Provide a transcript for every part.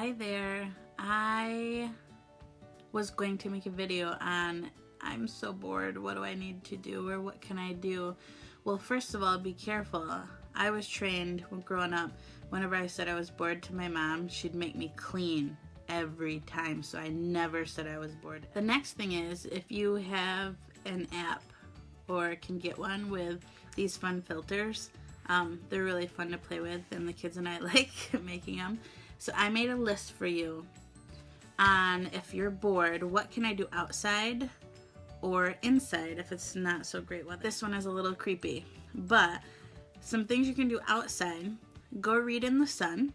Hi there. I was going to make a video on I'm so bored, what do I need to do, or what can I do? Well, first of all, be careful. I was trained when growing up, whenever I said I was bored to my mom, she'd make me clean every time, so I never said I was bored. The next thing is, if you have an app or can get one with these fun filters, they're really fun to play with, and the kids and I like making them. So I made a list for you on, if you're bored, what can I do outside or inside if it's not so great weather. This one is a little creepy, but some things you can do outside: go read in the sun,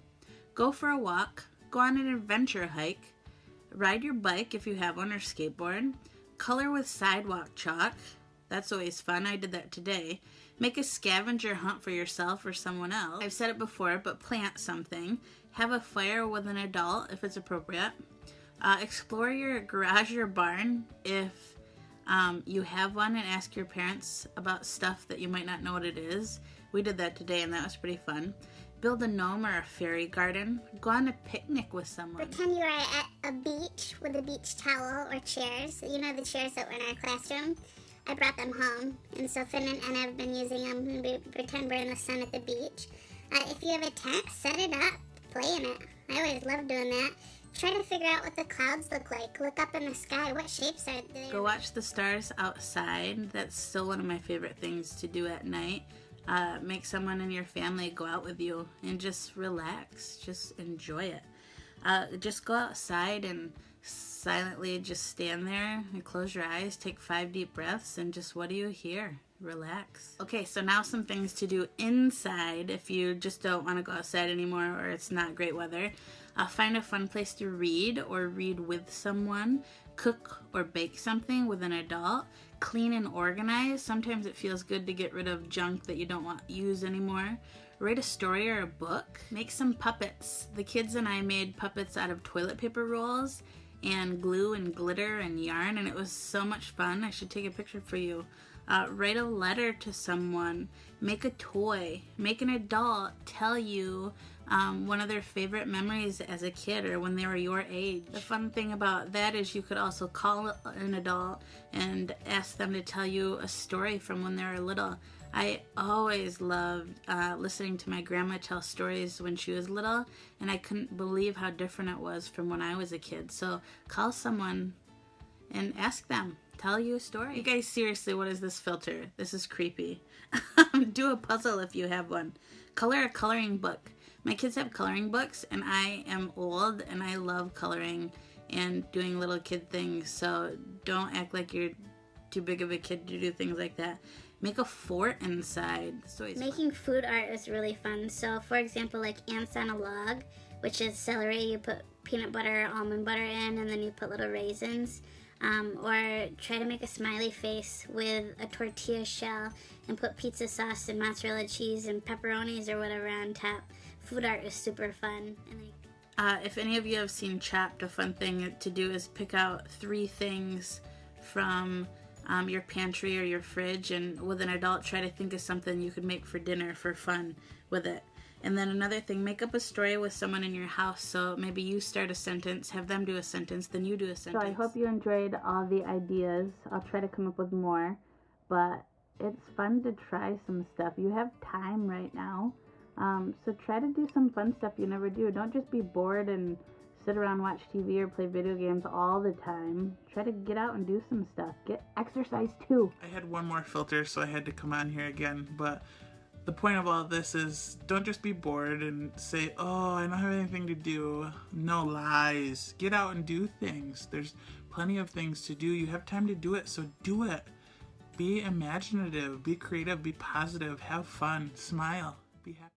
go for a walk, go on an adventure hike, ride your bike if you have one, or skateboard, color with sidewalk chalk. That's always fun. I did that today. Make a scavenger hunt for yourself or someone else. I've said it before, but plant something. Have a fire with an adult if it's appropriate. Explore your garage or barn if you have one, and ask your parents about stuff that you might not know what it is. We did that today, and that was pretty fun. Build a gnome or a fairy garden. Go on a picnic with someone. Pretend you are at a beach with a beach towel or chairs. You know, the chairs that were in our classroom? I brought them home, and so Finn and I have been using them, and we pretend we're in the sun at the beach. If you have a tent, set it up, play in it. I always love doing that. Try to figure out what the clouds look like. Look up in the sky. What shapes are they? Go watch the stars outside. That's still one of my favorite things to do at night. Make someone in your family go out with you and just relax. Just enjoy it. Just go outside and silently just stand there and close your eyes. Take 5 deep breaths and just, what do you hear? Relax. Okay, so now some things to do inside if you just don't want to go outside anymore or it's not great weather. Find a fun place to read or read with someone. Cook or bake something with an adult. Clean and organize. Sometimes it feels good to get rid of junk that you don't want to use anymore. Write a story or a book. Make some puppets. The kids and I made puppets out of toilet paper rolls and glue and glitter and yarn, and it was so much fun. I should take a picture for you. Write a letter to someone. Make a toy. Make an adult tell you one of their favorite memories as a kid or when they were your age. The fun thing about that is you could also call an adult and ask them to tell you a story from when they were little. I always loved listening to my grandma tell stories when she was little, and I couldn't believe how different it was from when I was a kid. So call someone and ask them. Tell you a story. You guys, seriously, what is this filter? This is creepy. Do a puzzle if you have one. Color a coloring book. My kids have coloring books, and I am old, and I love coloring and doing little kid things, so don't act like you're too big of a kid to do things like that. Make a fort inside. Making food art is really fun. So, for example, like ants on a log, which is celery. You put peanut butter, almond butter in, and then you put little raisins. Or try to make a smiley face with a tortilla shell and put pizza sauce and mozzarella cheese and pepperonis or whatever on top. Food art is super fun. If any of you have seen Chopped, a fun thing to do is pick out 3 things from your pantry or your fridge, and with an adult try to think of something you could make for dinner for fun with it. And then another thing, make up a story with someone in your house. So maybe you start a sentence, have them do a sentence, then you do a sentence. So I hope you enjoyed all the ideas. I'll try to come up with more, but it's fun to try some stuff. You have time right now, so try to do some fun stuff you never do. Don't just be bored and sit around, watch TV, or play video games all the time. Try to get out and do some stuff. Get exercise too. I had one more filter, so I had to come on here again, but the point of all this is, don't just be bored and say, oh, I don't have anything to do. No, lies. Get out and do things. There's plenty of things to do. You have time to do it, so do it. Be imaginative, be creative, be positive, have fun, smile, be happy.